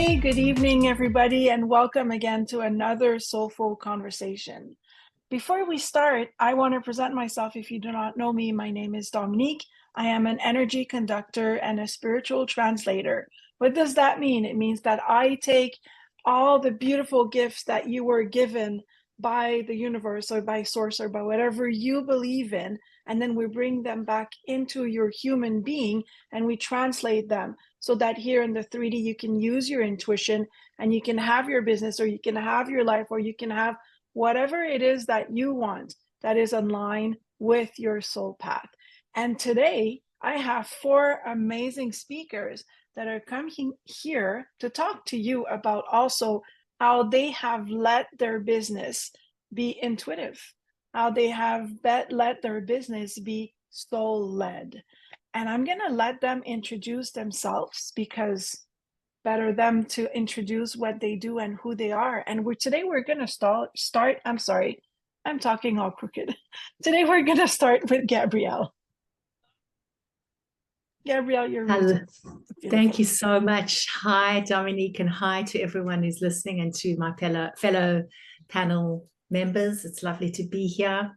Hey, good evening, everybody, and welcome again to another Soulful Conversation. Before we start, I want to present myself. If you do not know me, my name is Dominique. I am an energy conductor and a spiritual translator. What does that mean? It means that I take all the beautiful gifts that you were given by the universe or by source or by whatever you believe in, and then we bring them back into your human being and we translate them so that here in the 3D you can use your intuition and you can have your business, or you can have your life, or you can have whatever it is that you want that is in line with your soul path. And today I have 4 amazing speakers that are coming here to talk to you about also how they have let their business be intuitive, how they have let their business be soul led. And I'm going to let them introduce themselves, because better them to introduce what they do and who they are. And today we're going to start. I'm sorry, I'm talking all crooked. Today we're going to start with Gabrielle. Gabrielle, you're muted. Thank you so much. Hi, Dominique, and hi to everyone who's listening, and to my fellow panel members. It's lovely to be here.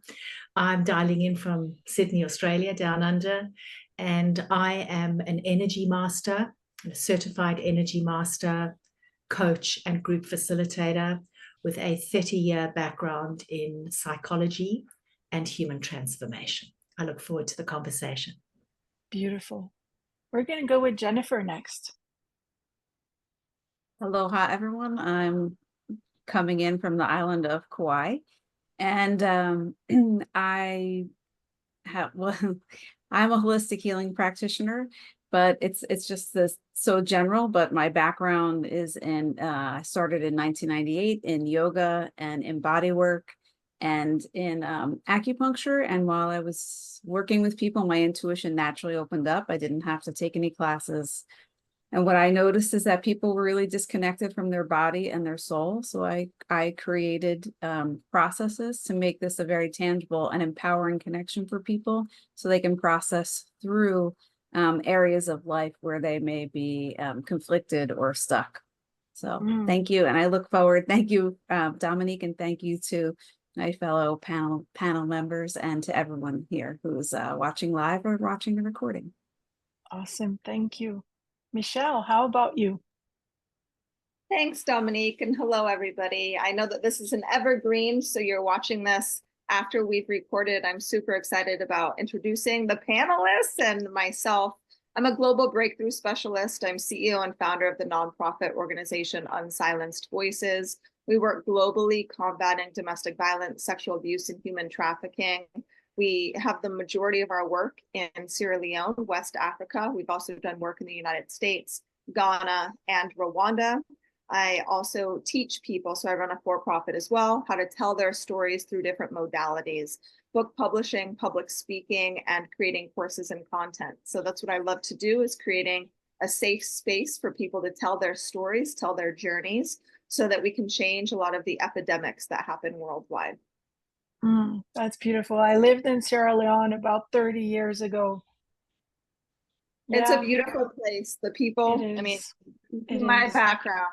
I'm dialing in from Sydney, Australia, down under, and I am an energy master, a certified energy master, coach, and group facilitator with a 30-year background in psychology and human transformation. I look forward to the conversation. Beautiful. We're going to go with Jennifer next. Aloha, everyone. I'm coming in from the island of Kauai, and I'm a holistic healing practitioner, but it's just this so general. But my background is in I started in 1998 in yoga and in bodywork and in acupuncture. And while I was working with people, my intuition naturally opened up. I didn't have to take any classes. And what I noticed is that people were really disconnected from their body and their soul. So I created processes to make this a very tangible and empowering connection for people, so they can process through areas of life where they may be conflicted or stuck. So thank you. And I look forward. Thank you, Dominique, and thank you to my fellow panel members, and to everyone here who's watching live or watching the recording. Awesome. Thank you. Michelle, how about you? Thanks, Dominique, and hello, everybody. I know that this is an evergreen, so you're watching this after we've recorded. I'm super excited about introducing the panelists and myself. I'm a global breakthrough specialist. I'm CEO and founder of the nonprofit organization Unsilenced Voices. We work globally combating domestic violence, sexual abuse, and human trafficking. We have the majority of our work in Sierra Leone, West Africa. We've also done work in the United States, Ghana, and Rwanda. I also teach people, so I run a for-profit as well, how to tell their stories through different modalities: book publishing, public speaking, and creating courses and content. So that's what I love to do, is creating a safe space for people to tell their stories, tell their journeys, so that we can change a lot of the epidemics that happen worldwide. That's beautiful. I lived in Sierra Leone about 30 years ago. It's a beautiful place. The people, I mean, my background,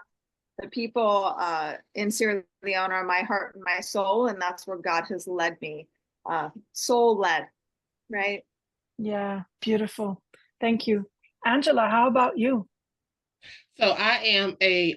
the people in Sierra Leone are my heart and my soul, and that's where God has led me, soul led, right? Yeah, beautiful. Thank you. Angela, how about you? So I am a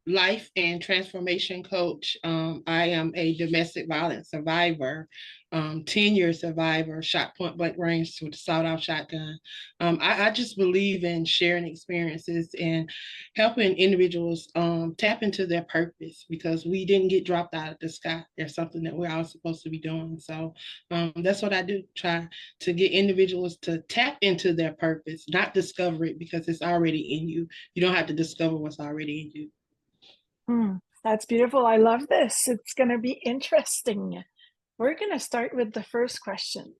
life and transformation coach. I am a domestic violence survivor, 10-year survivor, shot point blank range with a sawed-off shotgun. I just believe in sharing experiences and helping individuals tap into their purpose, because we didn't get dropped out of the sky. There's something that we're all supposed to be doing. So that's what I do, try to get individuals to tap into their purpose, not discover it, because it's already in you. You don't have to discover what's already in you. That's beautiful. I love this. It's going to be interesting. We're going to start with the first question.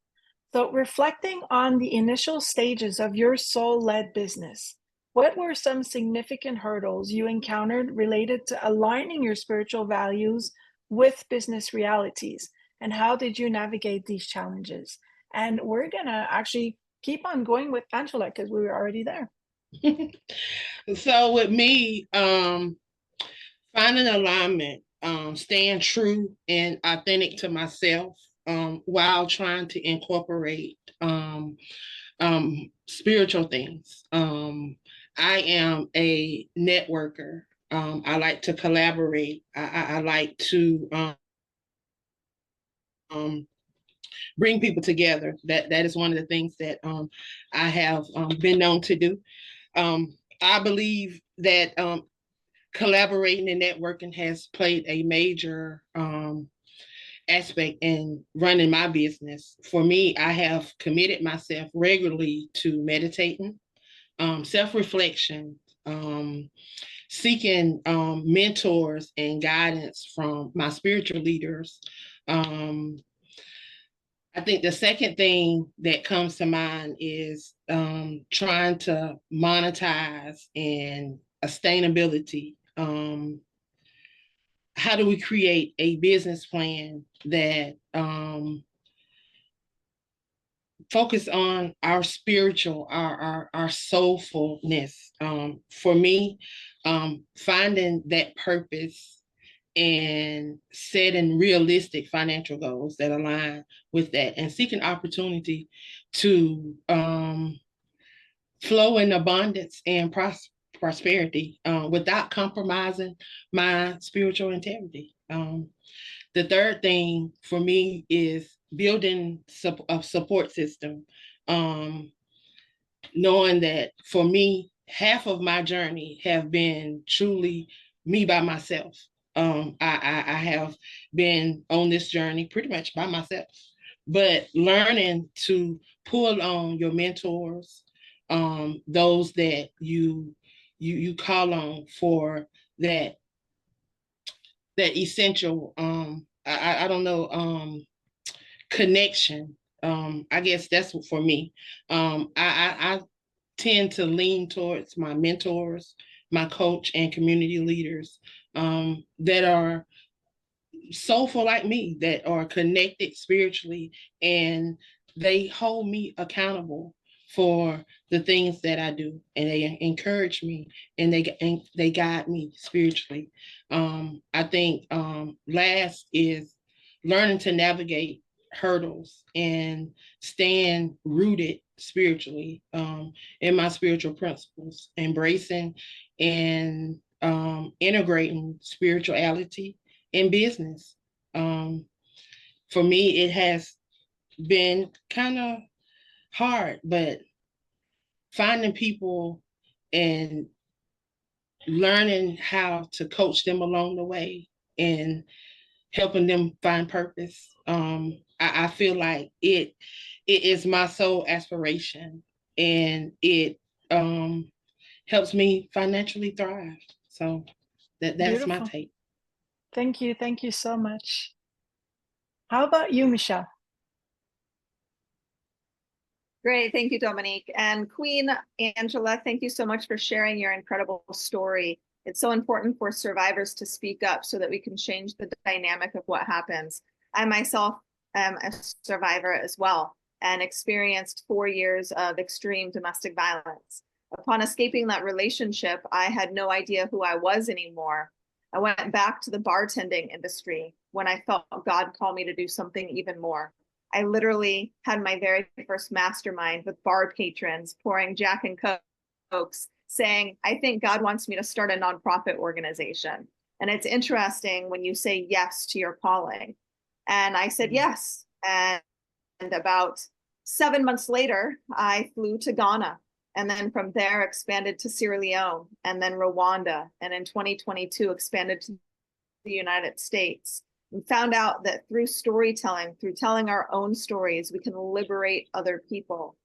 So, reflecting on the initial stages of your soul-led business, what were some significant hurdles you encountered related to aligning your spiritual values with business realities? And how did you navigate these challenges? And we're going to actually keep on going with Angela, because we were already there. So with me, finding alignment, staying true and authentic to myself, while trying to incorporate spiritual things. I am a networker. I like to collaborate. I like to bring people together. That is one of the things that I have been known to do. I believe that collaborating and networking has played a major aspect in running my business. For me, I have committed myself regularly to meditating, self-reflection, seeking mentors and guidance from my spiritual leaders. I think the second thing that comes to mind is trying to monetize and sustainability. How do we create a business plan that focus on our spiritual, our soulfulness? For me, finding that purpose and setting realistic financial goals that align with that, and seeking opportunity to flow in abundance and prosperity without compromising my spiritual integrity. The third thing for me is building a support system, knowing that for me, half of my journey have been truly me by myself. I have been on this journey pretty much by myself, but learning to pull on your mentors, those that you call on for that essential I don't know, connection. I guess that's for me. I tend to lean towards my mentors, my coach, and community leaders that are soulful like me, that are connected spiritually, and they hold me accountable for the things that I do, and they encourage me, and they guide me spiritually. I think last is learning to navigate hurdles and staying rooted spiritually in my spiritual principles, embracing and integrating spirituality in business. For me, it has been kind of hard, but finding people and learning how to coach them along the way and helping them find purpose. I feel like it is my sole aspiration, and it helps me financially thrive. So that's Beautiful. my take. Thank you. Thank you so much. How about you, Michelle? Great. Thank you, Dominique. And Queen Angela, thank you so much for sharing your incredible story. It's so important for survivors to speak up so that we can change the dynamic of what happens. I myself am a survivor as well and experienced 4 years of extreme domestic violence. Upon escaping that relationship, I had no idea who I was anymore. I went back to the bartending industry when I felt God call me to do something even more. I literally had my very first mastermind with bar patrons pouring Jack and Cokes, saying, I think God wants me to start a nonprofit organization. And it's interesting when you say yes to your calling. And I said yes. And about 7 months later, I flew to Ghana. And then from there, expanded to Sierra Leone and then Rwanda. And in 2022, expanded to the United States. We found out that through storytelling, through telling our own stories, we can liberate other people.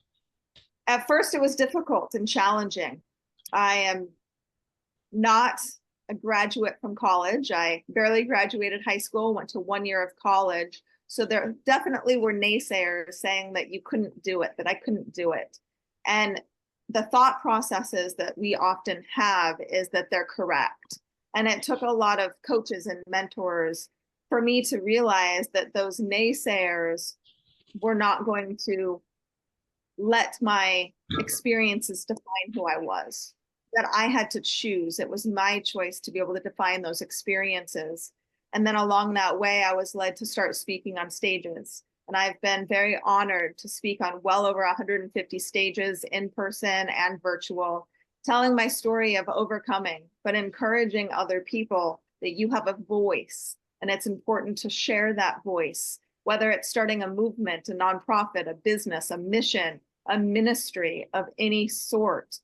At first, it was difficult and challenging. I am not a graduate from college. I barely graduated high school, went to 1 year of college. So there definitely were naysayers saying that you couldn't do it, that I couldn't do it. And the thought processes that we often have is that they're correct. And it took a lot of coaches and mentors for me to realize that those naysayers were not going to let my experiences define who I was, that I had to choose. It was my choice to be able to define those experiences. And then along that way, I was led to start speaking on stages. And I've been very honored to speak on well over 150 stages in person and virtual, telling my story of overcoming, but encouraging other people that you have a voice. And it's important to share that voice, whether it's starting a movement, a nonprofit, a business, a mission, a ministry of any sort.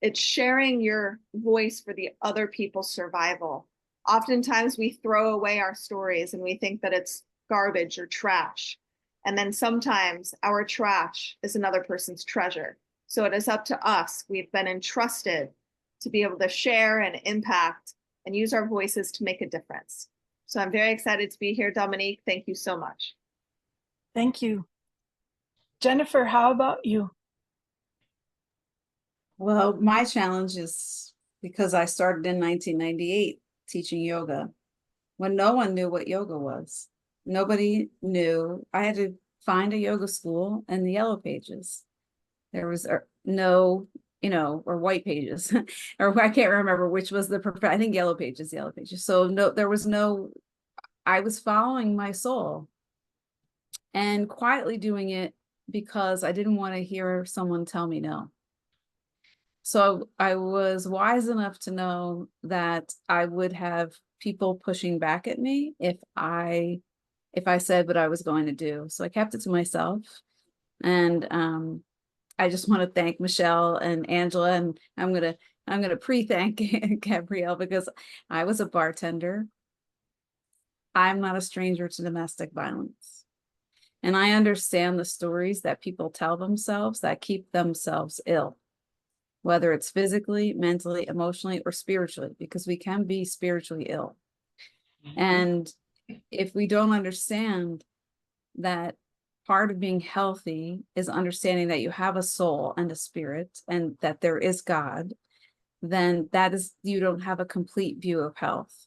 It's sharing your voice for the other people's survival. Oftentimes we throw away our stories and we think that it's garbage or trash. And then sometimes our trash is another person's treasure. So it is up to us. We've been entrusted to be able to share and impact and use our voices to make a difference. So I'm very excited to be here, Dominique. Thank you so much. Thank you. Jennifer, how about you? Well, my challenge is because I started in 1998 teaching yoga when no one knew what yoga was. Nobody knew. I had to find a yoga school in the Yellow Pages. There was no, or White Pages, or I can't remember which was I think Yellow Pages. So no, there was no, I was following my soul and quietly doing it because I didn't want to hear someone tell me no. So I was wise enough to know that I would have people pushing back at me if I said what I was going to do. So I kept it to myself. And I just want to thank Michelle and Angela, and I'm gonna pre-thank Gabrielle because I was a bartender. I'm not a stranger to domestic violence. And I understand the stories that people tell themselves that keep themselves ill, whether it's physically, mentally, emotionally, or spiritually, because we can be spiritually ill. And if we don't understand that part of being healthy is understanding that you have a soul and a spirit and that there is God, then you don't have a complete view of health.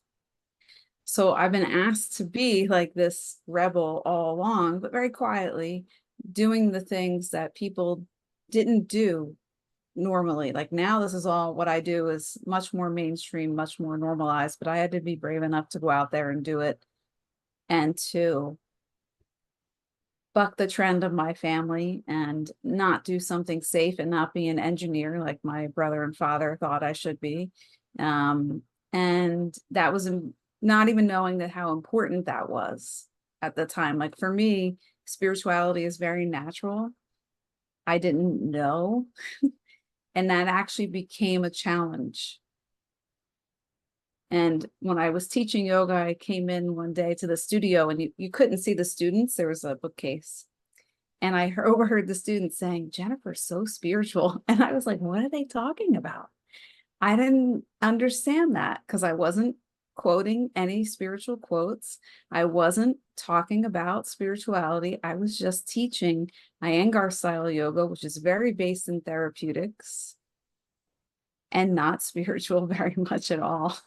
So I've been asked to be like this rebel all along, but very quietly doing the things that people didn't do normally. Like now, this is all what I do is much more mainstream, much more normalized, but I had to be brave enough to go out there and do it and to buck the trend of my family and not do something safe and not be an engineer like my brother and father thought I should be. And that was not even knowing that how important that was at the time. Like for me, spirituality is very natural. I didn't know. And that actually became a challenge. And when I was teaching yoga, I came in one day to the studio and you couldn't see the students. There was a bookcase. And I overheard the students saying, "Jennifer's so spiritual." And I was like, what are they talking about? I didn't understand that because I wasn't quoting any spiritual quotes. I wasn't talking about spirituality. I was just teaching Iyengar style yoga, which is very based in therapeutics and not spiritual very much at all.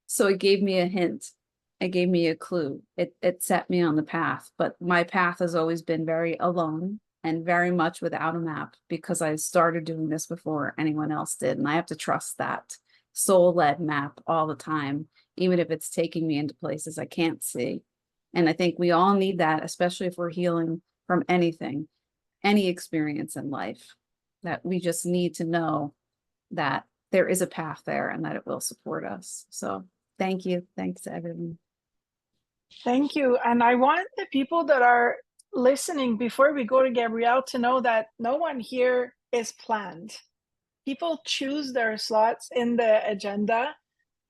So it gave me a hint. It gave me a clue. It set me on the path, but my path has always been very alone and very much without a map because I started doing this before anyone else did. And I have to trust that soul-led map all the time, even if it's taking me into places I can't see. And I think we all need that, especially if we're healing from anything, any experience in life, that we just need to know that there is a path there and that it will support us. So thank you. Thanks to everyone. Thank you. And I want the people that are listening before we go to Gabrielle to know that no one here is planned. People choose their slots in the agenda.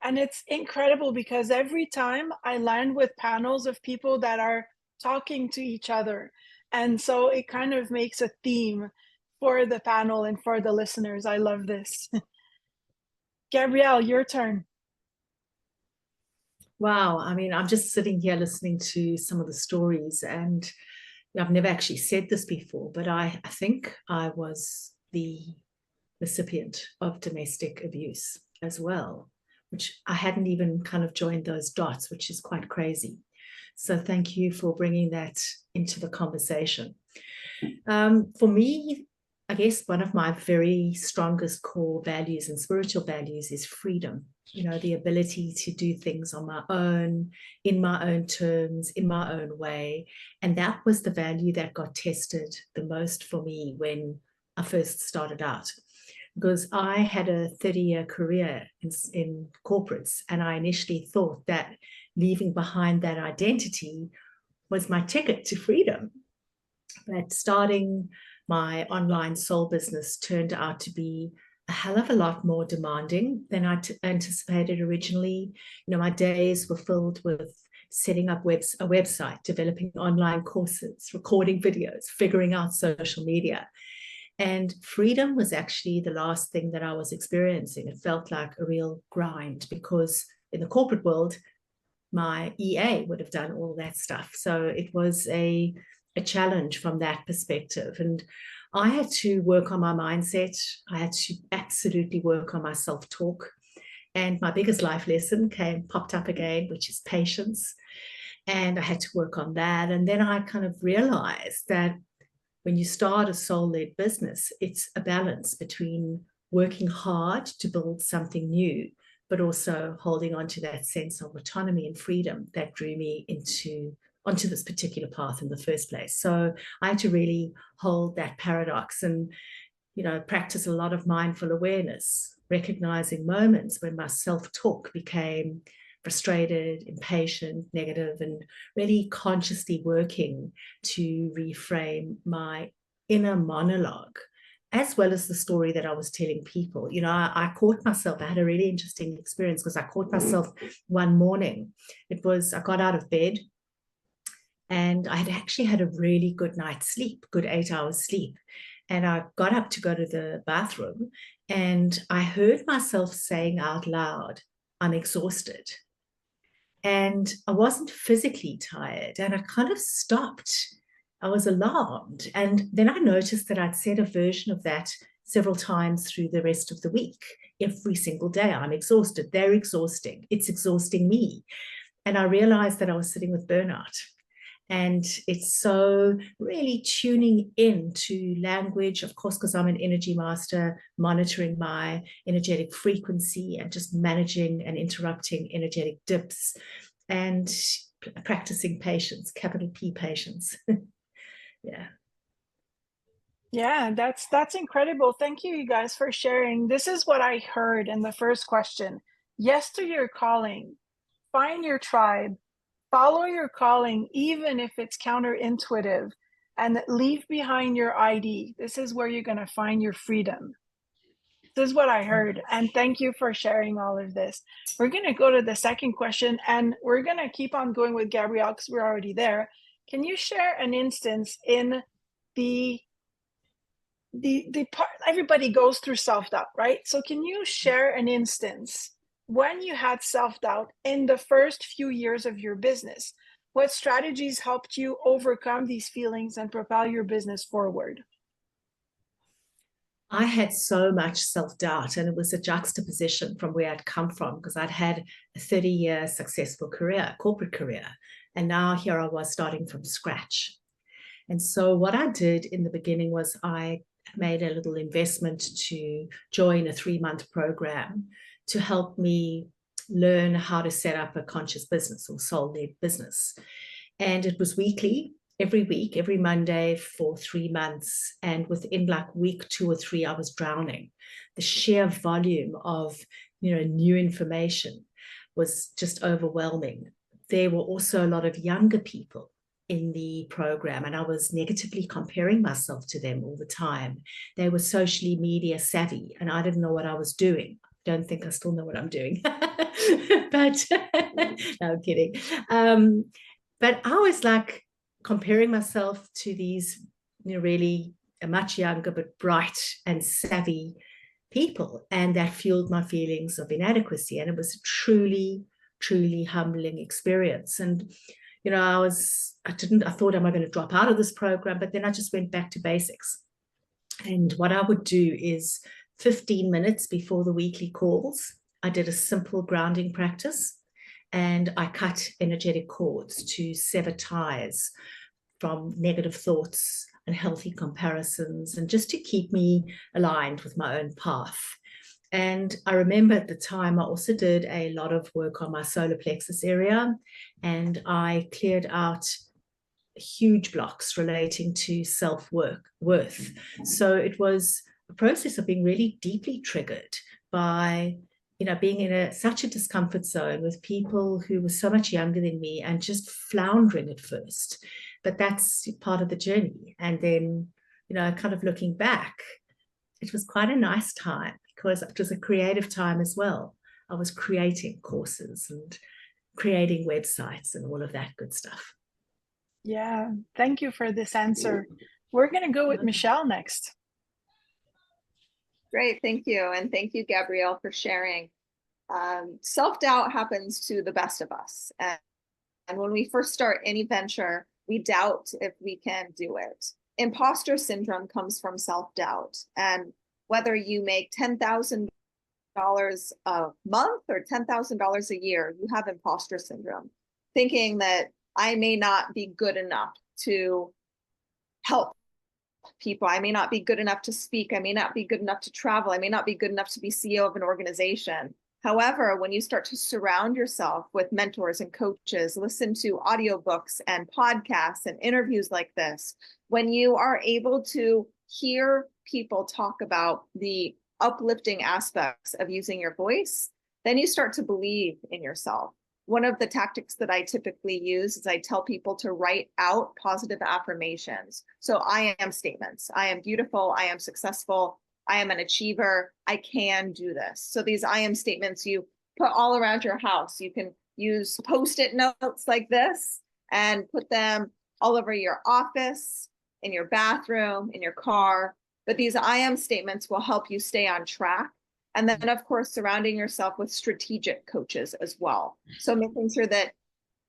And it's incredible because every time I land with panels of people that are talking to each other. And so it kind of makes a theme for the panel and for the listeners. I love this. Gabrielle, your turn. Wow. I mean, I'm just sitting here listening to some of the stories, and I've never actually said this before, but I think I was the recipient of domestic abuse as well, which I hadn't even kind of joined those dots, which is quite crazy. So thank you for bringing that into the conversation. For me, I guess one of my very strongest core values and spiritual values is freedom. You know, the ability to do things on my own, in my own terms, in my own way. And that was the value that got tested the most for me when I first started out. Because I had a 30-year career in corporates, and I initially thought that leaving behind that identity was my ticket to freedom. But starting my online soul business turned out to be a hell of a lot more demanding than I anticipated originally. You know, my days were filled with setting up a website, developing online courses, recording videos, figuring out social media. And freedom was actually the last thing that I was experiencing. It felt like a real grind, because in the corporate world, my EA would have done all that stuff. So it was a challenge from that perspective. And I had to work on my mindset. I had to absolutely work on my self-talk. And my biggest life lesson popped up again, which is patience. And I had to work on that. And then I kind of realized that when you start a soul-led business, it's a balance between working hard to build something new, but also holding on to that sense of autonomy and freedom that drew me onto this particular path in the first place. So I had to really hold that paradox and, you know, practice a lot of mindful awareness, recognizing moments when my self-talk became frustrated, impatient, negative, and really consciously working to reframe my inner monologue, as well as the story that I was telling people. You know, I caught myself, I had a really interesting experience because I caught myself one morning. I got out of bed and I had actually had a really good night's sleep, good 8 hours sleep. And I got up to go to the bathroom and I heard myself saying out loud, "I'm exhausted." And I wasn't physically tired, and I kind of stopped. I was alarmed. And then I noticed that I'd said a version of that several times through the rest of the week. Every single day, I'm exhausted. They're exhausting. It's exhausting me. And I realized that I was sitting with burnout. And it's so really tuning into language, of course, because I'm an energy master, monitoring my energetic frequency and just managing and interrupting energetic dips and practicing patience, capital P patience. Yeah. Yeah, that's incredible. Thank you guys for sharing. This is what I heard in the first question. Yes to your calling. Find your tribe. Follow your calling, even if it's counterintuitive, and leave behind your ID. This is where you're going to find your freedom. This is what I heard. And thank you for sharing all of this. We're going to go to the second question, and we're going to keep on going with Gabrielle because we're already there. Can you share an instance in the part? Everybody goes through self-doubt, right? So can you share an instance when you had self-doubt in the first few years of your business? What strategies helped you overcome these feelings and propel your business forward? I had so much self-doubt, and it was a juxtaposition from where I'd come from, because I'd had a 30-year successful career, corporate career, and now here I was starting from scratch. And so what I did in the beginning was I made a little investment to join a 3-month program to help me learn how to set up a conscious business or soul-led business. And it was weekly, every week, every Monday for 3 months. And within like week 2 or 3, I was drowning. The sheer volume of, new information was just overwhelming. There were also a lot of younger people in the program, and I was negatively comparing myself to them all the time. They were socially media savvy, and I didn't know what I was doing. Don't think I still know what I'm doing, but no, I'm kidding. But I was like comparing myself to these, really much younger but bright and savvy people, and that fueled my feelings of inadequacy. And it was a truly, truly humbling experience. And I thought, am I going to drop out of this program? But then I just went back to basics. And what I would do is 15 minutes before the weekly calls, I did a simple grounding practice, and I cut energetic cords to sever ties from negative thoughts, unhealthy comparisons, and just to keep me aligned with my own path. And I remember at the time, I also did a lot of work on my solar plexus area, and I cleared out huge blocks relating to self-worth. So it was a process of being really deeply triggered by, being in such a discomfort zone with people who were so much younger than me and just floundering at first. But that's part of the journey. And then, kind of looking back, it was quite a nice time because it was a creative time as well. I was creating courses and creating websites and all of that good stuff. Yeah, thank you for this answer. We're going to go with Michelle next. Great, thank you. And thank you, Gabrielle, for sharing. Self-doubt happens to the best of us. And when we first start any venture, we doubt if we can do it. Imposter syndrome comes from self-doubt. And whether you make $10,000 a month or $10,000 a year, you have imposter syndrome, thinking that I may not be good enough to help people. I may not be good enough to speak. I may not be good enough to travel. I may not be good enough to be CEO of an organization. However, when you start to surround yourself with mentors and coaches, listen to audiobooks and podcasts and interviews like this, when you are able to hear people talk about the uplifting aspects of using your voice, then you start to believe in yourself. One of the tactics that I typically use is I tell people to write out positive affirmations. So I am statements. I am beautiful. I am successful. I am an achiever. I can do this. So these I am statements you put all around your house. You can use Post-it notes like this and put them all over your office, in your bathroom, in your car. But these I am statements will help you stay on track. And then, of course, surrounding yourself with strategic coaches as well. So making sure that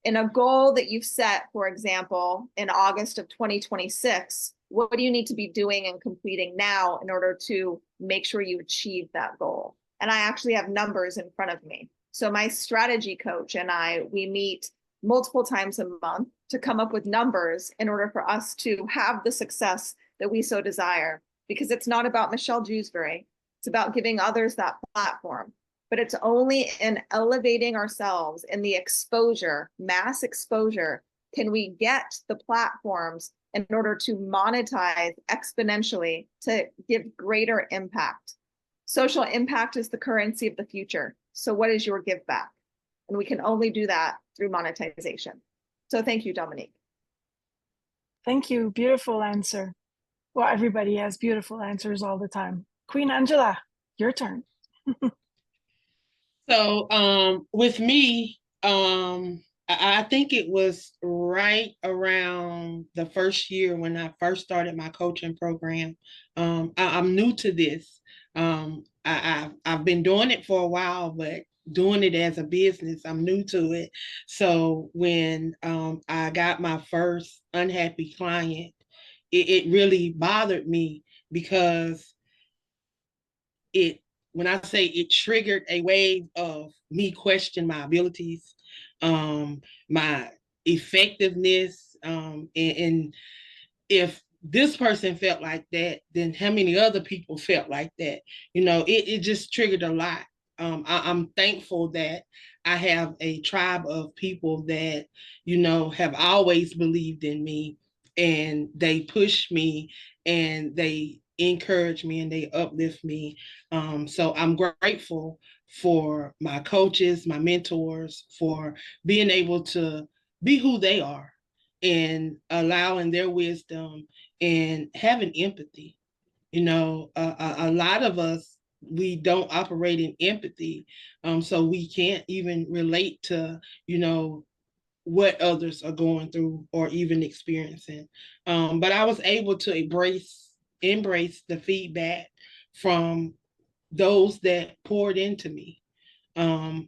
in a goal that you've set, for example, in August of 2026, what do you need to be doing and completing now in order to make sure you achieve that goal? And I actually have numbers in front of me. So my strategy coach and we meet multiple times a month to come up with numbers in order for us to have the success that we so desire. Because it's not about Michelle Jewsbury. It's about giving others that platform. But it's only in elevating ourselves in the exposure, mass exposure, can we get the platforms in order to monetize exponentially to give greater impact. Social impact is the currency of the future. So what is your give back? And we can only do that through monetization. So thank you, Dominique. Thank you. Beautiful answer. Well, everybody has beautiful answers all the time. Queen Angela, your turn. So with me, I think it was right around the first year when I first started my coaching program. I'm new to this. I've been doing it for a while, but doing it as a business, I'm new to it. So when I got my first unhappy client, it really bothered me because when I say it triggered a wave of me question my abilities, my effectiveness, and if this person felt like that, then how many other people felt like that? It just triggered a lot. I'm thankful that I have a tribe of people that, have always believed in me, and they push me and they encourage me and they uplift me. So I'm grateful for my coaches, my mentors, for being able to be who they are and allowing their wisdom and having empathy. A lot of us, we don't operate in empathy. So we can't even relate to, what others are going through or even experiencing. But I was able to embrace the feedback from those that poured into me, and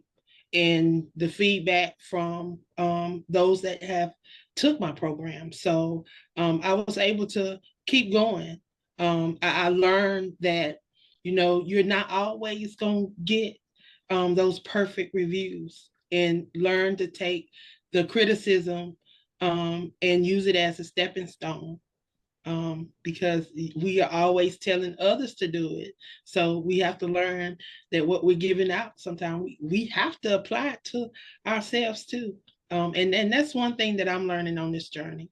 the feedback from those that have took my program. So I was able to keep going. I learned that, you're not always going to get those perfect reviews, and learn to take the criticism and use it as a stepping stone. because we are always telling others to do it. So we have to learn that what we're giving out, sometimes we have to apply it to ourselves too. And that's one thing that I'm learning on this journey.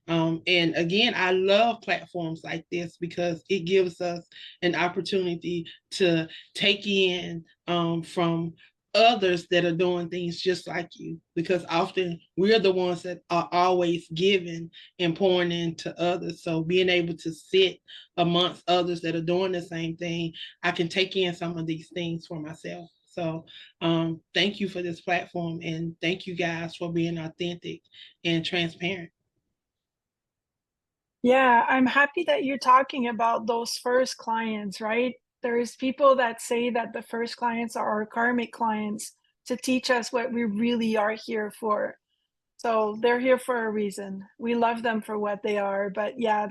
And again, I love platforms like this because it gives us an opportunity to take in from others that are doing things just like you, because often we're the ones that are always giving and pouring into others. So being able to sit amongst others that are doing the same thing, I can take in some of these things for myself. So thank you for this platform, and thank you guys for being authentic and transparent. Yeah, I'm happy that you're talking about those first clients, right? There's people that say that the first clients are our karmic clients to teach us what we really are here for. So they're here for a reason. We love them for what they are. But yeah,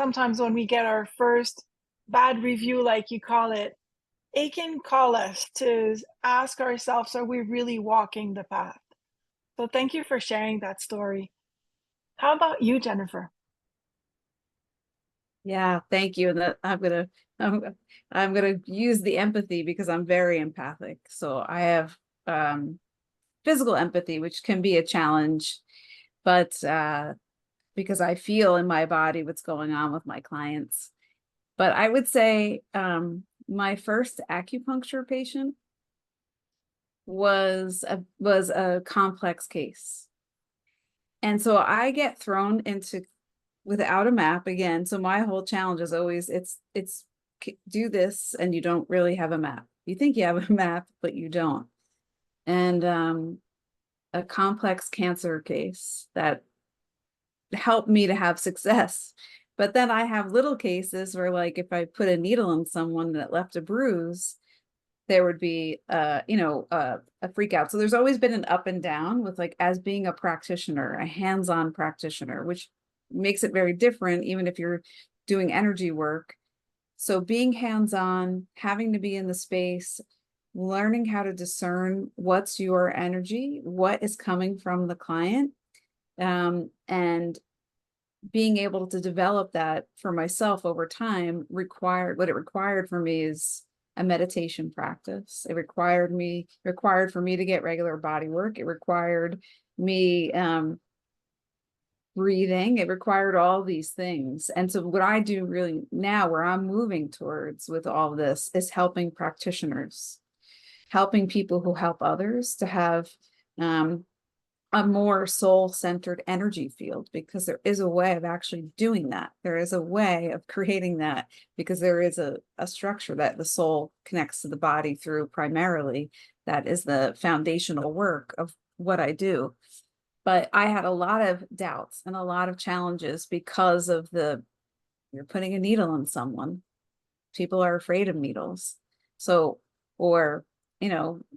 sometimes when we get our first bad review, like you call it can call us to ask ourselves, are we really walking the path? So thank you for sharing that story. How about you, Jennifer? Yeah, thank you. And that I'm gonna use the empathy because I'm very empathic. So I have physical empathy, which can be a challenge, but because I feel in my body what's going on with my clients. But I would say my first acupuncture patient was a complex case. And so I get thrown into without a map again. So my whole challenge is always it's do this, and you don't really have a map. You think you have a map, but you don't. And a complex cancer case that helped me to have success. But then I have little cases where, like, if I put a needle in someone that left a bruise, there would be a freak out. So there's always been an up and down with, like, as being a practitioner, a hands-on practitioner, which makes it very different even if you're doing energy work. So being hands-on, having to be in the space, learning how to discern what's your energy, what is coming from the client, and being able to develop that for myself over time what it required for me is a meditation practice. It required for me to get regular body work. It required me breathing. It required all these things. And so what I do really now, where I'm moving towards with all of this, is helping practitioners, helping people who help others to have a more soul-centered energy field, because there is a way of actually doing that. There is a way of creating that, because there is a structure that the soul connects to the body through primarily. That is the foundational work of what I do. But I had a lot of doubts and a lot of challenges because of you're putting a needle in someone. People are afraid of needles. So, or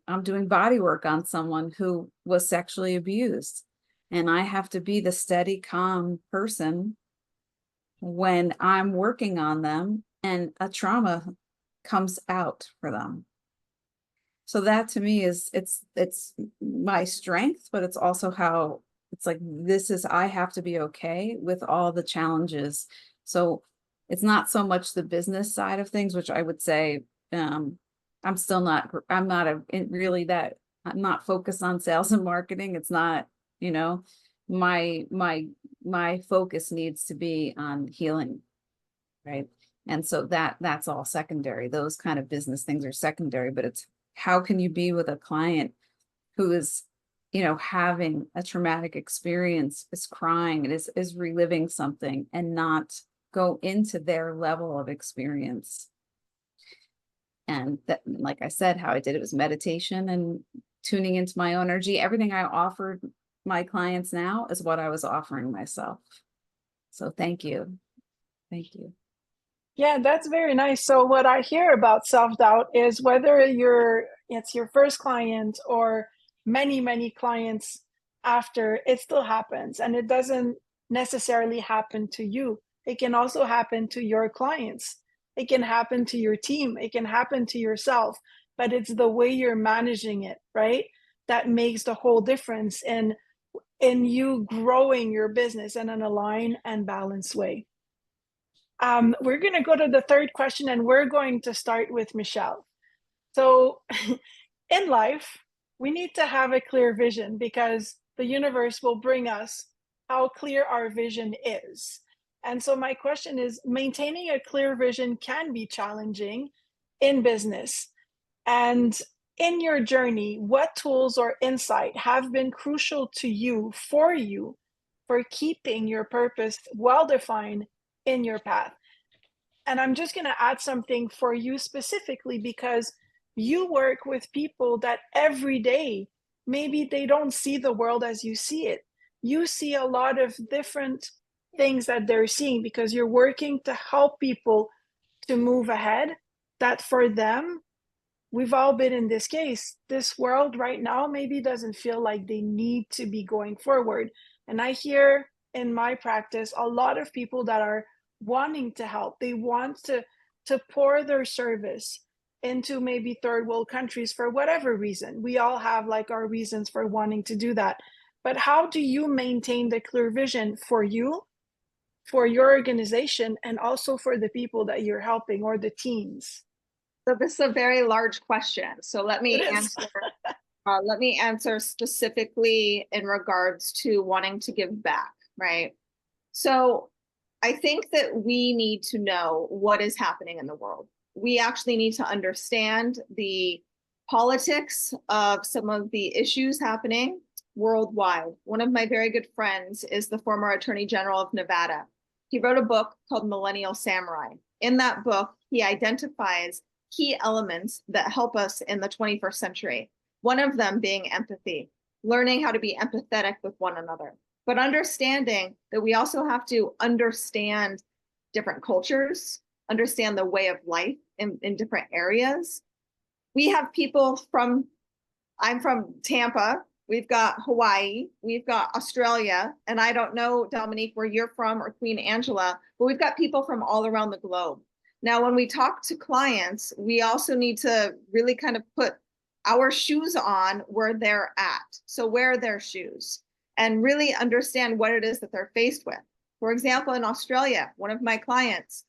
I'm doing body work on someone who was sexually abused, and I have to be the steady, calm person when I'm working on them and a trauma comes out for them. So that to me is it's my strength, but it's also how it's like, I have to be okay with all the challenges. So it's not so much the business side of things, which I would say, I'm not focused on sales and marketing. It's not, my focus needs to be on healing. Right. And so that's all secondary. Those kind of business things are secondary, but it's how can you be with a client who is, having a traumatic experience, is crying, and is reliving something, and not go into their level of experience. And that, like I said, how I did it was meditation and tuning into my own energy. Everything I offered my clients now is what I was offering myself. So thank you. Thank you. Yeah, that's very nice. So what I hear about self-doubt is whether it's your first client or many, many clients after, it still happens. And it doesn't necessarily happen to you. It can also happen to your clients. It can happen to your team. It can happen to yourself, but it's the way you're managing it, right? That makes the whole difference in in you growing your business in an aligned and balanced way. We're going to go to the third question, and we're going to start with Michelle. So in life, we need to have a clear vision because the universe will bring us how clear our vision is. And so my question is, maintaining a clear vision can be challenging in business. And in your journey, what tools or insight have been crucial to you for keeping your purpose well-defined in your path? And I'm just going to add something for you specifically because you work with people that every day, maybe they don't see the world as you see it. You see a lot of different things that they're seeing because you're working to help people to move ahead. That for them, we've all been in this case. This world right now maybe doesn't feel like they need to be going forward. And I hear in my practice a lot of people that are wanting to help. They want to pour their service into maybe third world countries for whatever reason. We all have like our reasons for wanting to do that. But how do you maintain the clear vision for you, for your organization, and also for the people that you're helping or the teams? So this is a very large question. So let me answer. Let me answer specifically in regards to wanting to give back, right? So I think that we need to know what is happening in the world. We actually need to understand the politics of some of the issues happening worldwide. One of my very good friends is the former Attorney General of Nevada. He wrote a book called Millennial Samurai. In that book, he identifies key elements that help us in the 21st century. One of them being empathy, learning how to be empathetic with one another, but understanding that we also have to understand different cultures, understand the way of life in different areas. We have people I'm from Tampa, we've got Hawaii, we've got Australia, and I don't know, Dominique, where you're from or Queen Angela, but we've got people from all around the globe. Now, when we talk to clients, we also need to really kind of put our shoes on where they're at. So wear their shoes and really understand what it is that they're faced with. For example, in Australia, one of my clients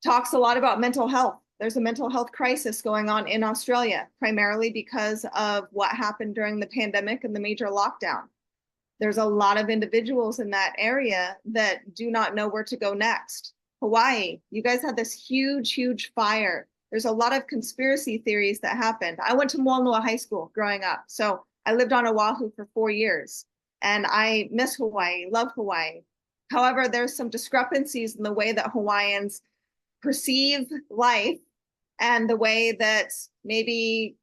talks a lot about mental health. There's a mental health crisis going on in Australia, primarily because of what happened during the pandemic and the major lockdown. There's a lot of individuals in that area that do not know where to go next. Hawaii, you guys had this huge fire. There's a lot of conspiracy theories that happened. I went to Moanua High School growing up. So I lived on Oahu for 4 years and I miss Hawaii, love Hawaii. However, there's some discrepancies in the way that Hawaiians perceive life and the way that maybe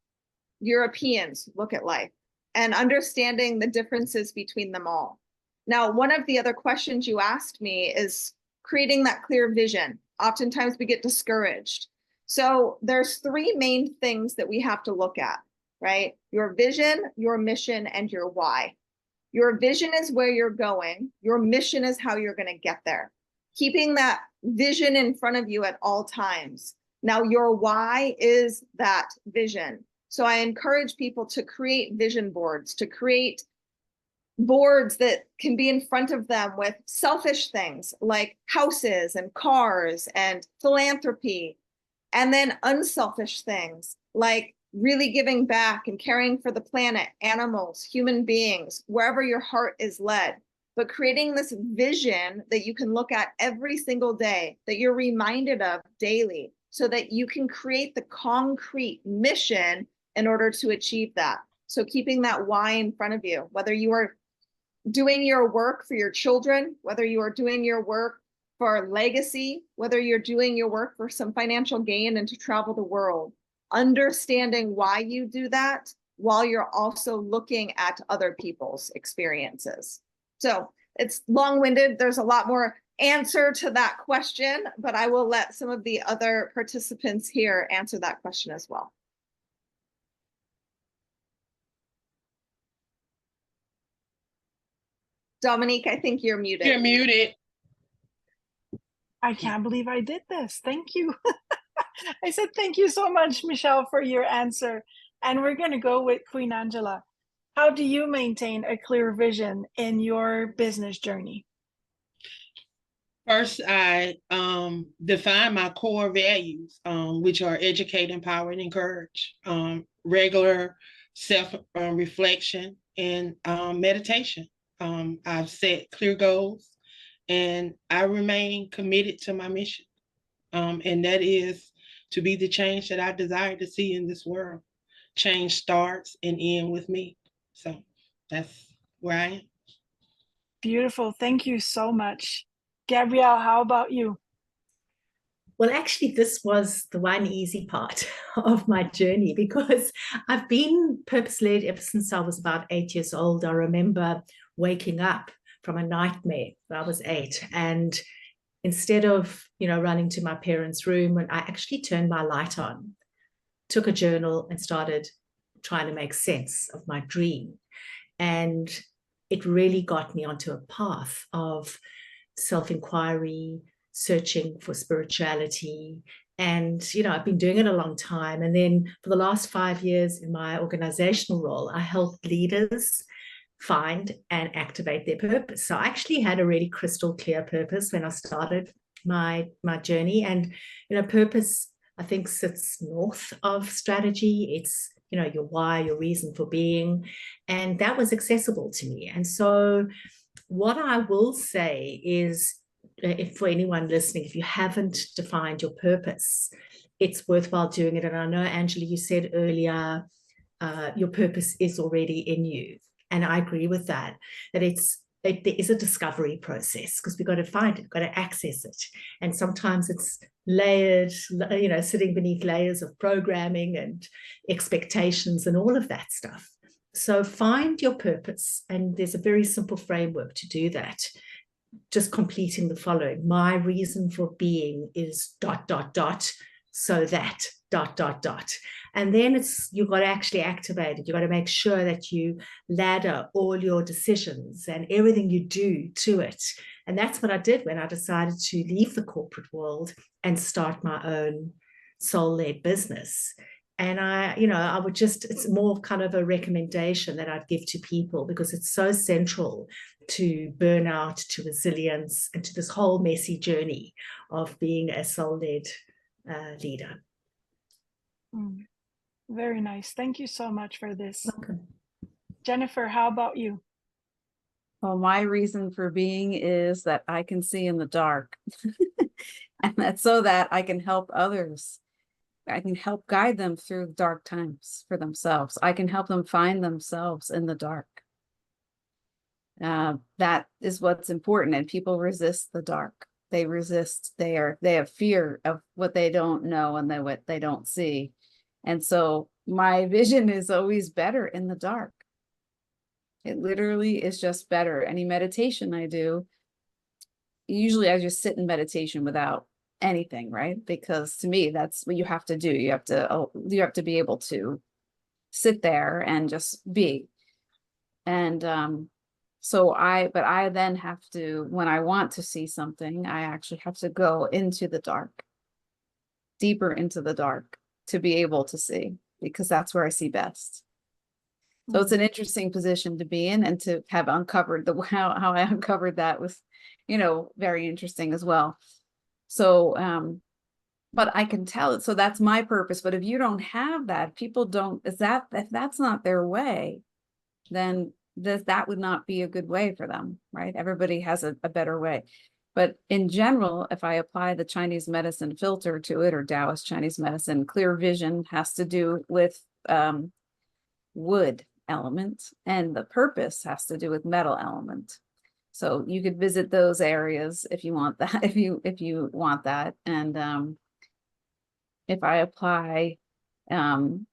Europeans look at life and understanding the differences between them all. Now, one of the other questions you asked me is creating that clear vision. Oftentimes we get discouraged. So there's 3 main things that we have to look at, right? Your vision, your mission, and your why. Your vision is where you're going. Your mission is how you're going to get there. Keeping that vision in front of you at all times. Now, your why is that vision. So I encourage people to create vision boards, to create boards that can be in front of them with selfish things like houses and cars and philanthropy, and then unselfish things like really giving back and caring for the planet, animals, human beings, wherever your heart is led. But creating this vision that you can look at every single day, that you're reminded of daily, so that you can create the concrete mission in order to achieve that. So keeping that why in front of you, whether you are doing your work for your children, whether you are doing your work for legacy, whether you're doing your work for some financial gain and to travel the world, understanding why you do that while you're also looking at other people's experiences. So it's long-winded. There's a lot more answer to that question, but I will let some of the other participants here answer that question as well. Dominique, I think you're muted. You're muted. I can't believe I did this. Thank you. I said, thank you so much, Michelle, for your answer. And we're going to go with Queen Angela. how do you maintain a clear vision in your business journey? First, I define my core values, which are educate, empower, and encourage. Regular self-reflection and meditation. I've set clear goals, and I remain committed to my mission. And that is to be the change that I desire to see in this world. Change starts and ends with me. So that's where I am. Beautiful. Thank you so much. Gabrielle, how about you? Well, actually, this was the one easy part of my journey because I've been purpose-led ever since I was about 8 years old. I remember waking up from a nightmare when I was 8, and instead of, running to my parents' room, when I actually turned my light on, took a journal and started trying to make sense of my dream. And it really got me onto a path of self-inquiry, searching for spirituality. And, I've been doing it a long time. And then for the last 5 years in my organizational role, I help leaders find and activate their purpose. So I actually had a really crystal clear purpose when I started my journey. And, purpose, I think, sits north of strategy. It's, your why, your reason for being. And that was accessible to me. And so what I will say is, if for anyone listening, if you haven't defined your purpose, it's worthwhile doing it. And I know, Angela, you said earlier, your purpose is already in you. And I agree with that there is a discovery process because we've got to find it, got to access it. And sometimes it's layered, sitting beneath layers of programming and expectations and all of that stuff. So find your purpose. And there's a very simple framework to do that. Just completing the following. My reason for being is ... so that ... And then you've got to actually activate it. You've got to make sure that you ladder all your decisions and everything you do to it. And that's what I did when I decided to leave the corporate world and start my own soul-led business. And I would it's more kind of a recommendation that I'd give to people because it's so central to burnout, to resilience, and to this whole messy journey of being a soul-led leader. Very nice. Thank you so much for this. Welcome. Jennifer, how about you? Well, my reason for being is that I can see in the dark. And that's so that I can help others. I can help guide them through dark times for themselves. I can help them find themselves in the dark. That is what's important. And people resist the dark. They resist. They have fear of what they don't know and what they don't see. And so my vision is always better in the dark. It literally is just better. Any meditation I do, usually I just sit in meditation without anything, right? Because to me, that's what you have to do. You have to be able to sit there and just be. And but I then have to, when I want to see something, I actually have to go into the dark, deeper into the dark to be able to see, because that's where I see best. So it's an interesting position to be in, and to have uncovered how I uncovered that was, very interesting as well. So, but I can tell it. So that's my purpose. But if you don't have that, people don't, if that's not their way, then that would not be a good way for them, right? Everybody has a better way. But in general, if I apply the Chinese medicine filter to it, or Taoist Chinese medicine, clear vision has to do with wood element, and the purpose has to do with metal element. So you could visit those areas if you want that, if you want that. And if I apply German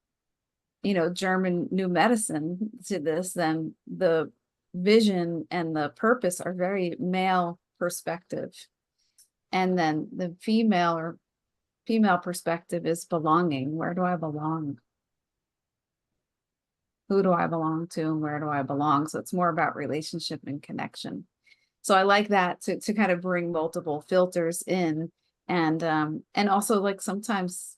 new medicine to this, then the vision and the purpose are very male perspective. And then the female perspective is belonging. Where do I belong? Who do I belong to, and where do I belong? So it's more about relationship and connection. So I like that to kind of bring multiple filters in. And also, like, sometimes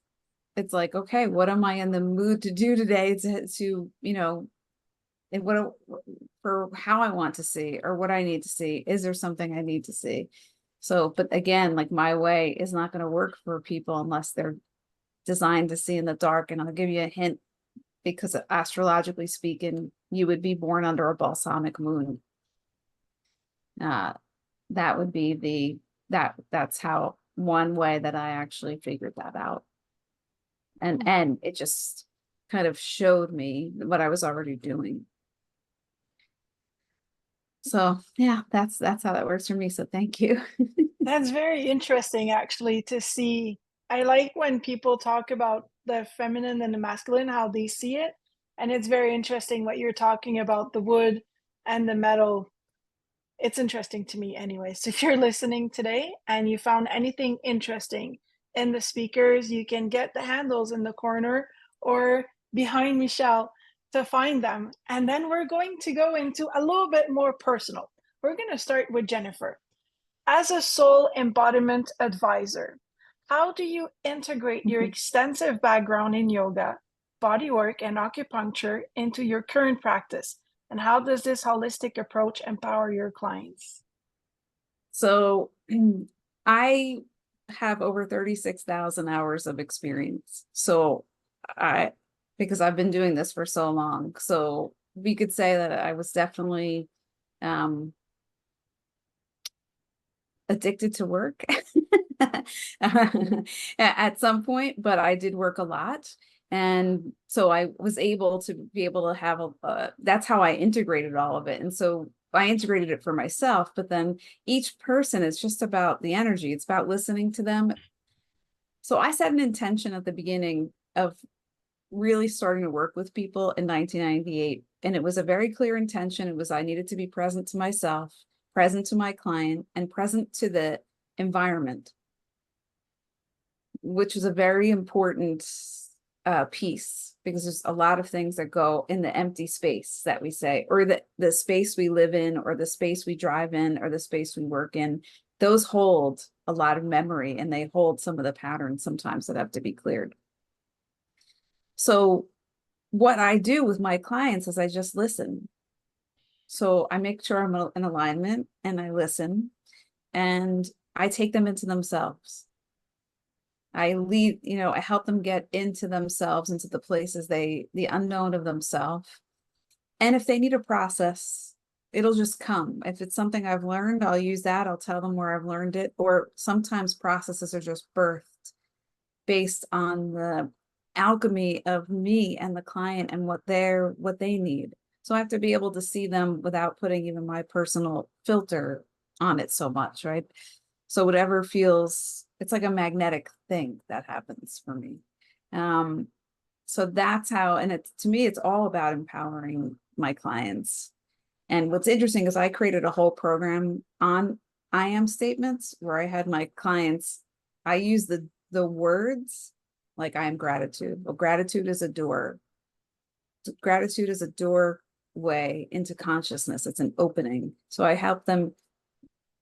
it's like, okay, what am I in the mood to do today to for how I want to see or what I need to see. Is there something I need to see? So, but again, like my way is not going to work for people unless they're designed to see in the dark. And I'll give you a hint, because astrologically speaking, you would be born under a balsamic moon. That would be that's how one way that I actually figured that out. And it just kind of showed me what I was already doing. So yeah, that's how that works for me. So thank you. That's very interesting, actually, to see. I like when people talk about the feminine and the masculine, how they see it. And it's very interesting what you're talking about, the wood and the metal. It's interesting to me anyway. So if you're listening today and you found anything interesting in the speakers, you can get the handles in the corner or behind Michelle to find them. And then we're going to go into a little bit more personal. We're going to start with Jennifer. As a soul embodiment advisor, how do you integrate your extensive background in yoga, bodywork, and acupuncture into your current practice? And how does this holistic approach empower your clients? So I have over 36,000 hours of experience. So because I've been doing this for so long. So we could say that I was definitely addicted to work at some point, but I did work a lot. And so I was able to have that's how I integrated all of it. And so I integrated it for myself, but then each person is just about the energy. It's about listening to them. So I set an intention at the beginning of really starting to work with people in 1998. And it was a very clear intention. It was, I needed to be present to myself, present to my client, and present to the environment, which is a very important piece, because there's a lot of things that go in the empty space that we say, or the space we live in, or the space we drive in, or the space we work in. Those hold a lot of memory, and they hold some of the patterns sometimes that have to be cleared. So what I do with my clients is I just listen. So I make sure I'm in alignment, and I listen, and I take them into themselves. I help them get into themselves, into the places the unknown of themselves. And if they need a process, it'll just come. If it's something I've learned, I'll use that. I'll tell them where I've learned it. Or sometimes processes are just birthed based on the alchemy of me and the client and what they need. So I have to be able to see them without putting even my personal filter on it so much, right? So whatever feels, it's like a magnetic thing that happens for me. So that's how, and to me, it's all about empowering my clients. And what's interesting is I created a whole program on I am statements, where I had my clients, I use the words like I am gratitude. Well, gratitude is a door. Gratitude is a doorway into consciousness. It's an opening. So I help them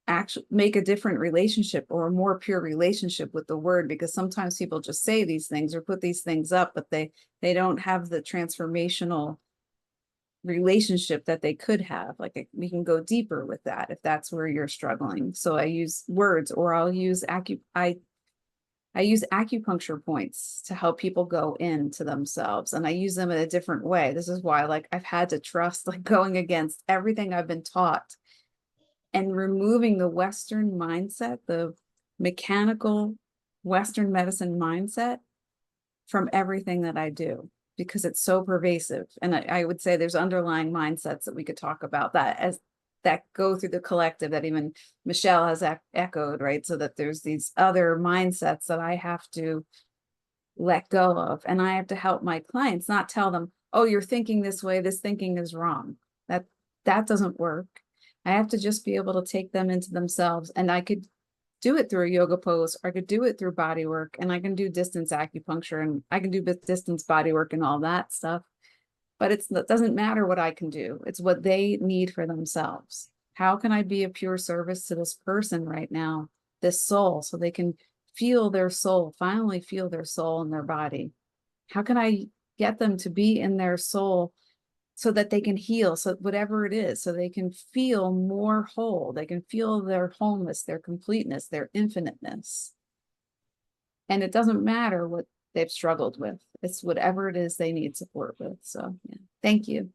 actually make a different relationship, or a more pure relationship with the word, because sometimes people just say these things or put these things up, but they don't have the transformational relationship that they could have. Like, we can go deeper with that if that's where you're struggling. So I use words, or I'll use I use acupuncture points to help people go into themselves, and I use them in a different way. This is why, like, I've had to trust, like, going against everything I've been taught and removing the Western mindset, the mechanical Western medicine mindset from everything that I do, because it's so pervasive. And I would say there's underlying mindsets that we could talk about that go through the collective, that even Michelle has echoed, right? So that there's these other mindsets that I have to let go of. And I have to help my clients, not tell them, oh, you're thinking this way, this thinking is wrong. That doesn't work. I have to just be able to take them into themselves. And I could do it through a yoga pose, or I could do it through body work, and I can do distance acupuncture, and I can do distance body work and all that stuff. But it doesn't matter what I can do. It's what they need for themselves. How can I be a pure service to this person right now, this soul, so they can feel their soul, finally feel their soul in their body? How can I get them to be in their soul so that they can heal, so whatever it is, so they can feel more whole. They can feel their wholeness, their completeness, their infiniteness. And it doesn't matter what they've struggled with. It's whatever it is they need support with. So yeah, thank you.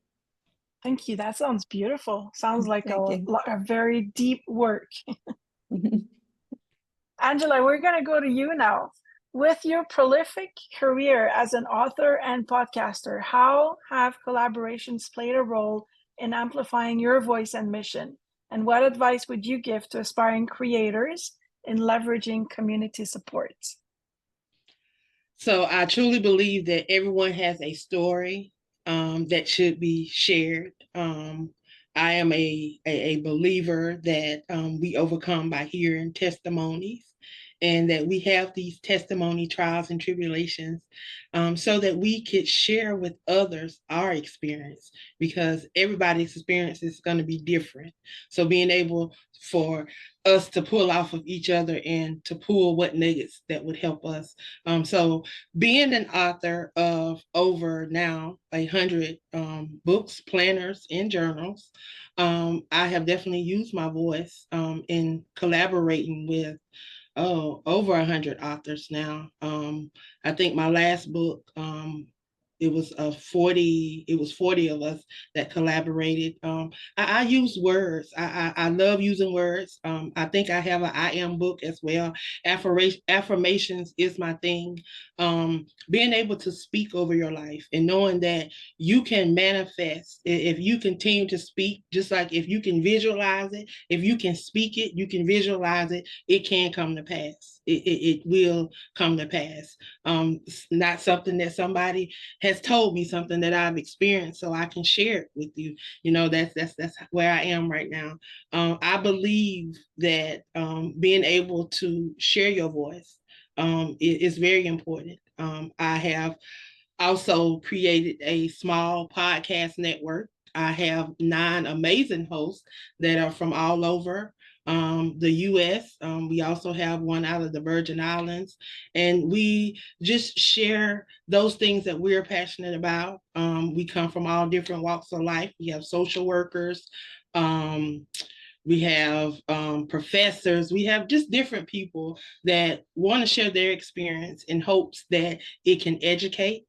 Thank you. That sounds beautiful. Sounds like Thank you. a very deep work. Angela, we're going to go to you now. With your prolific career as an author and podcaster, how have collaborations played a role in amplifying your voice and mission? And what advice would you give to aspiring creators in leveraging community support? So I truly believe that everyone has a story that should be shared. I am a believer that we overcome by hearing testimonies, and that we have these testimony trials and tribulations so that we could share with others our experience, because everybody's experience is going to be different. So being able for us to pull off of each other and to pull what nuggets that would help us. So being an author of over now 100 books, planners, and journals, I have definitely used my voice in collaborating with over 100 authors now. I think my last book, it was 40 of us that collaborated. I use words. I love using words. I think I have an I am book as well. Affirmations is my thing. Being able to speak over your life and knowing that you can manifest if you continue to speak, just like if you can visualize it, if you can speak it, you can visualize it, it can come to pass. It will come to pass. It's not something that somebody has told me, something that I've experienced, so I can share it with you. You know, that's where I am right now. I believe that being able to share your voice is very important. I have also created a small podcast network. I have 9 amazing hosts that are from all over the US. We also have one out of the Virgin Islands, and we just share those things that we're passionate about. We come from all different walks of life. We have social workers, we have professors, we have just different people that want to share their experience in hopes that it can educate,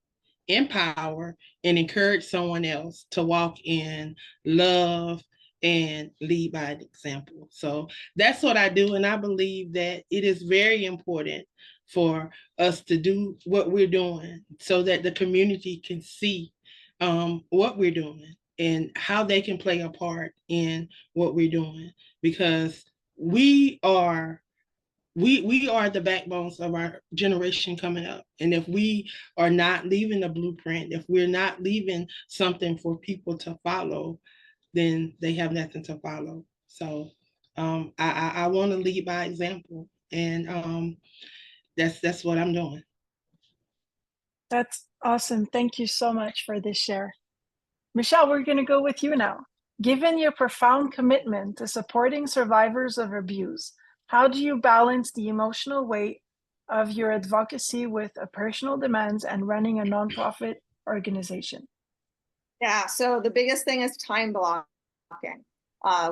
empower, and encourage someone else to walk in love and lead by an example. So that's what I do. And I believe that it is very important for us to do what we're doing so that the community can see what we're doing and how they can play a part in what we're doing, because we are the backbones of our generation coming up. And if we are not leaving a blueprint, if we're not leaving something for people to follow, then they have nothing to follow. So I want to lead by example, and that's what I'm doing. That's awesome. Thank you so much for this share. Michelle, we're going to go with you now. Given your profound commitment to supporting survivors of abuse, how do you balance the emotional weight of your advocacy with personal demands and running a nonprofit organization? Yeah, so the biggest thing is time blocking.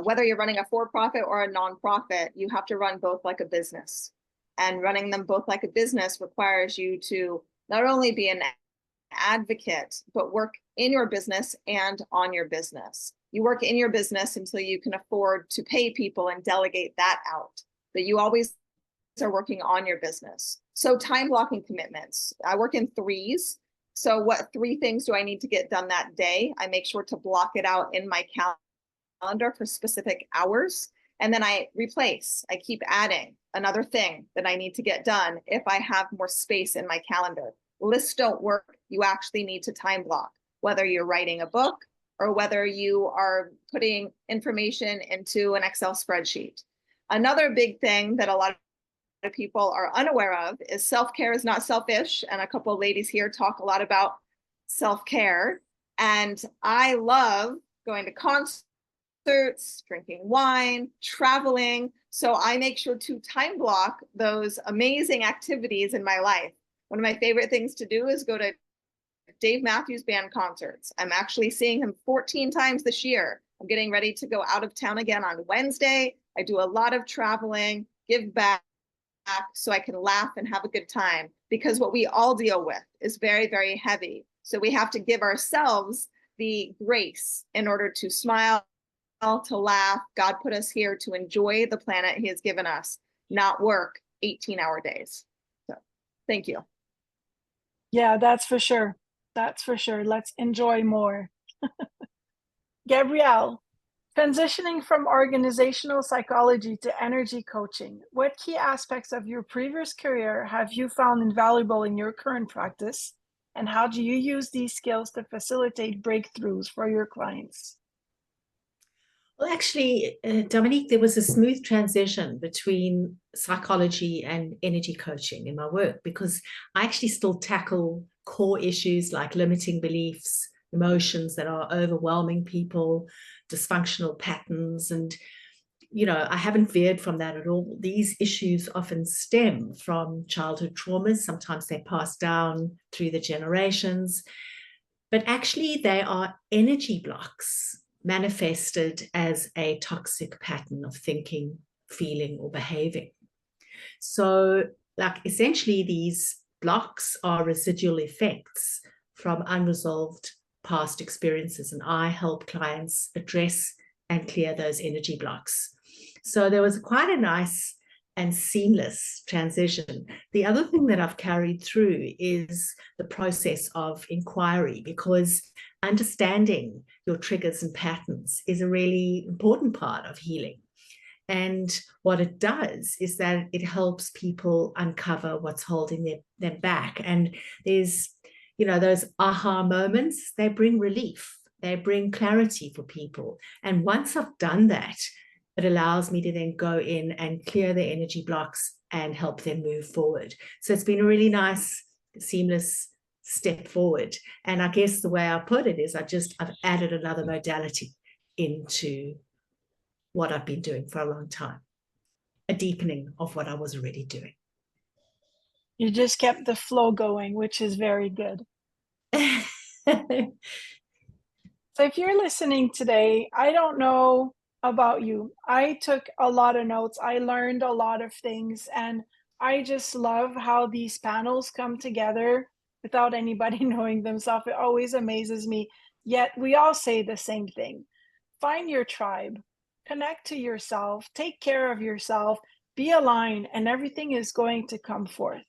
Whether you're running a for-profit or a nonprofit, you have to run both like a business. And running them both like a business requires you to not only be an advocate, but work in your business and on your business. You work in your business until you can afford to pay people and delegate that out. But you always are working on your business. So time blocking commitments. I work in threes. So what 3 things do I need to get done that day? I make sure to block it out in my calendar for specific hours. And then I replace. I keep adding another thing that I need to get done if I have more space in my calendar. Lists don't work. You actually need to time block, whether you're writing a book or whether you are putting information into an Excel spreadsheet. Another big thing that a lot of people are unaware of is self-care is not selfish. And a couple of ladies here talk a lot about self-care. And I love going to concerts, drinking wine, traveling. So I make sure to time block those amazing activities in my life. One of my favorite things to do is go to Dave Matthews Band concerts. I'm actually seeing him 14 times this year. I'm getting ready to go out of town again on Wednesday. I do a lot of traveling, give back, so I can laugh and have a good time, because what we all deal with is very, very heavy. So we have to give ourselves the grace in order to smile, to laugh. God put us here to enjoy the planet he has given us, not work 18-hour days. So thank you. Yeah, that's for sure. That's for sure. Let's enjoy more. Gabrielle, transitioning from organizational psychology to energy coaching, what key aspects of your previous career have you found invaluable in your current practice? And how do you use these skills to facilitate breakthroughs for your clients? Well, actually, Dominique, there was a smooth transition between psychology and energy coaching in my work, because I actually still tackle core issues like limiting beliefs, emotions that are overwhelming people, dysfunctional patterns. And, I haven't veered from that at all. These issues often stem from childhood traumas. Sometimes they pass down through the generations, but actually they are energy blocks manifested as a toxic pattern of thinking, feeling, or behaving. So, essentially, these blocks are residual effects from unresolved past experiences, and I help clients address and clear those energy blocks. So there was quite a nice and seamless transition. The other thing that I've carried through is the process of inquiry, because understanding your triggers and patterns is a really important part of healing. And what it does is that it helps people uncover what's holding them back. And there's, those aha moments, they bring relief, they bring clarity for people. And once I've done that, it allows me to then go in and clear the energy blocks and help them move forward. So it's been a really nice, seamless step forward. And I guess the way I put it is I've added another modality into what I've been doing for a long time, a deepening of what I was already doing. You just kept the flow going, which is very good. So if you're listening today, I don't know about you. I took a lot of notes. I learned a lot of things, and I just love how these panels come together without anybody knowing themselves. It always amazes me. Yet we all say the same thing. Find your tribe, connect to yourself, take care of yourself, be aligned, and everything is going to come forth.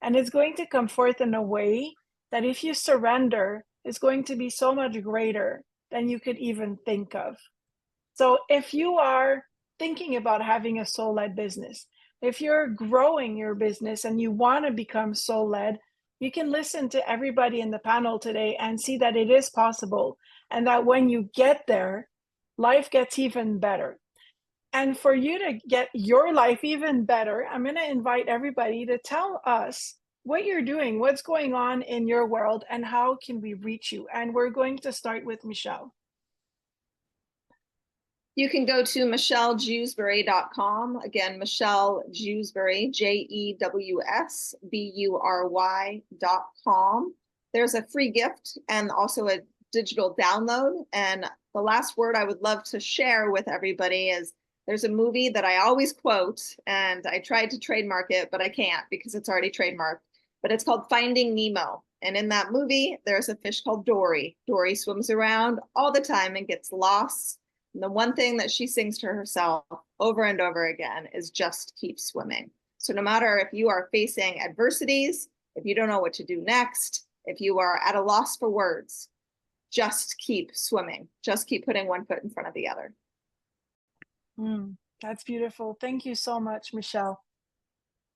And it's going to come forth in a way that if you surrender, is going to be so much greater than you could even think of. So if you are thinking about having a soul-led business, if you're growing your business and you want to become soul-led, you can listen to everybody in the panel today and see that it is possible, and that when you get there, life gets even better. And for you to get your life even better, I'm going to invite everybody to tell us what you're doing, what's going on in your world, and how can we reach you. And we're going to start with Michelle. You can go to michellejewsbury.com. Again, Michelle Jewsbury, JEWSBURY.com. There's a free gift and also a digital download. And the last word I would love to share with everybody is there's a movie that I always quote, and I tried to trademark it, but I can't because it's already trademarked. But it's called Finding Nemo. And in that movie, there's a fish called Dory. Dory swims around all the time and gets lost. And the one thing that she sings to herself over and over again is just keep swimming. So no matter if you are facing adversities, if you don't know what to do next, if you are at a loss for words, just keep swimming. Just keep putting one foot in front of the other. That's beautiful. Thank you so much, Michelle.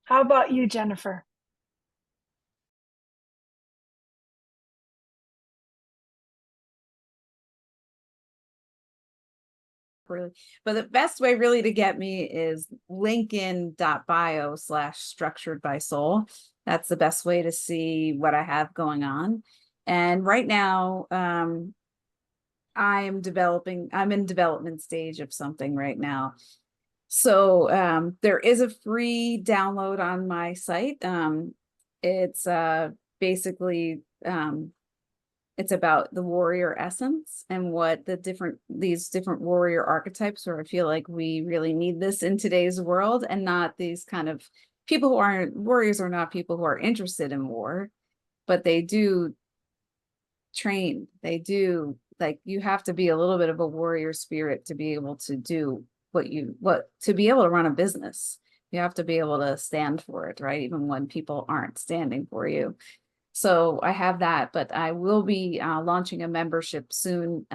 How about you, Jennifer? But the best way really to get me is linkedin.bio/structured by soul. That's the best way to see what I have going on. And right now, I'm in development stage of something right now. So there is a free download on my site. It's basically it's about the warrior essence and what these different warrior archetypes, or I feel like we really need this in today's world, and not these kind of people who aren't warriors, are not people who are interested in war, but they do train. They do, like, you have to be a little bit of a warrior spirit to be able to do to be able to run a business. You have to be able to stand for it, right? Even when people aren't standing for you. So I have that, but I will be launching a membership soon.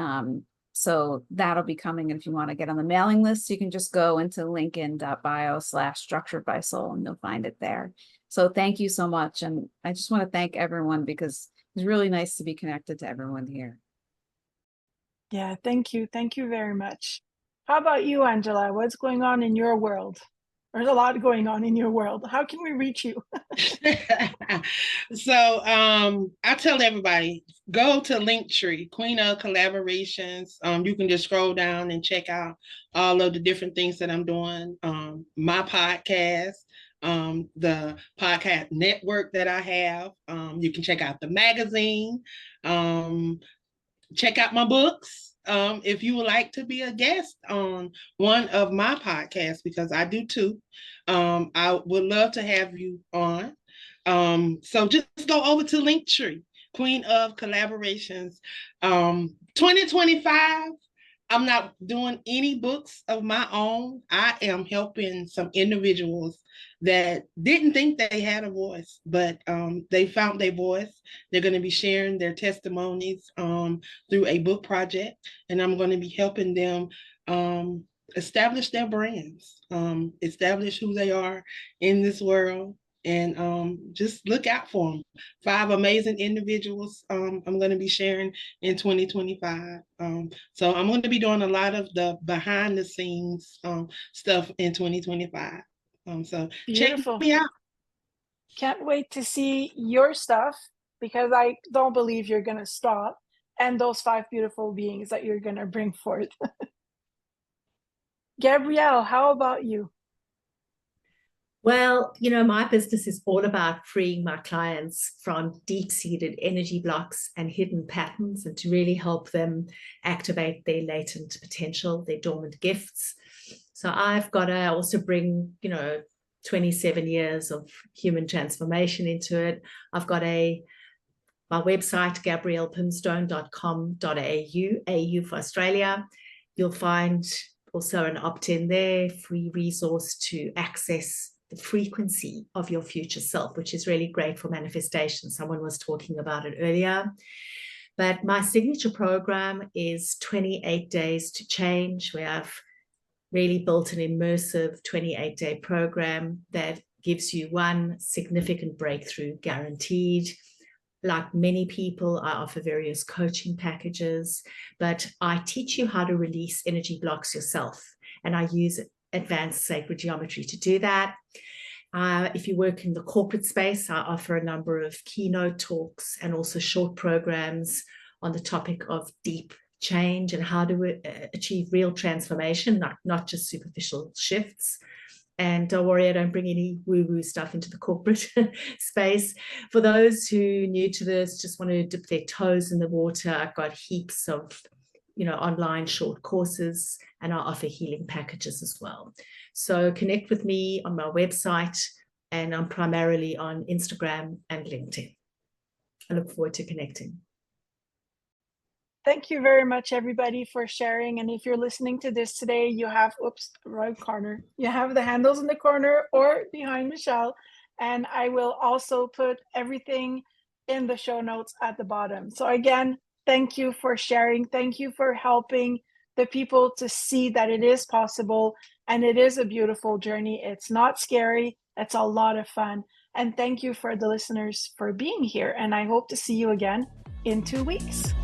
So that'll be coming. And if you want to get on the mailing list, you can just go into linkedin.bio/structured by soul, and you'll find it there. So thank you so much. And I just want to thank everyone, because it's really nice to be connected to everyone here. Yeah, thank you. Thank you very much. How about you, Angela? What's going on in your world? There's a lot going on in your world. How can we reach you? So I tell everybody, go to Linktree, Queen of Collaborations. You can just scroll down and check out all of the different things that I'm doing. My podcast, the podcast network that I have. You can check out the magazine. Check out my books. If you would like to be a guest on one of my podcasts, because I do too, I would love to have you on. So just go over to Linktree, Queen of Collaborations. 2025, I'm not doing any books of my own. I am helping some individuals that didn't think they had a voice, but they found their voice. They're going to be sharing their testimonies through a book project, and I'm going to be helping them establish their brands, establish who they are in this world, and just look out for them. 5 amazing individuals I'm going to be sharing in 2025. So I'm going to be doing a lot of the behind the scenes stuff in 2025. So Beautiful. check me out. Can't wait to see your stuff, because I don't believe you're going to stop, and those 5 beautiful beings that you're going to bring forth. Gabrielle, how about you? Well, you know, my business is all about freeing my clients from deep-seated energy blocks and hidden patterns, and to really help them activate their latent potential, their dormant gifts. So I also bring, 27 years of human transformation into it. I've got my website, gabriellepimstone.com.au, AU for Australia. You'll find also an opt-in there, free resource to access the frequency of your future self, which is really great for manifestation. Someone was talking about it earlier. But my signature program is 28 Days to Change, where I've really built an immersive 28-day program that gives you one significant breakthrough guaranteed. Like many people, I offer various coaching packages, but I teach you how to release energy blocks yourself. And I use advanced sacred geometry to do that. If you work in the corporate space, I offer a number of keynote talks and also short programs on the topic of deep change and how to achieve real transformation, not just superficial shifts. And don't worry, I don't bring any woo-woo stuff into the corporate space. For those who are new to this, just want to dip their toes in the water, I've got heaps of online short courses, and I offer healing packages as well. So connect with me on my website, and I'm primarily on Instagram and LinkedIn. I look forward to connecting. Thank you very much, everybody, for sharing. And if you're listening to this today, you have, right corner. You have the handles in the corner or behind Michelle. And I will also put everything in the show notes at the bottom. So again, thank you for sharing. Thank you for helping the people to see that it is possible, and it is a beautiful journey. It's not scary. It's a lot of fun. And thank you for the listeners for being here. And I hope to see you again in 2 weeks.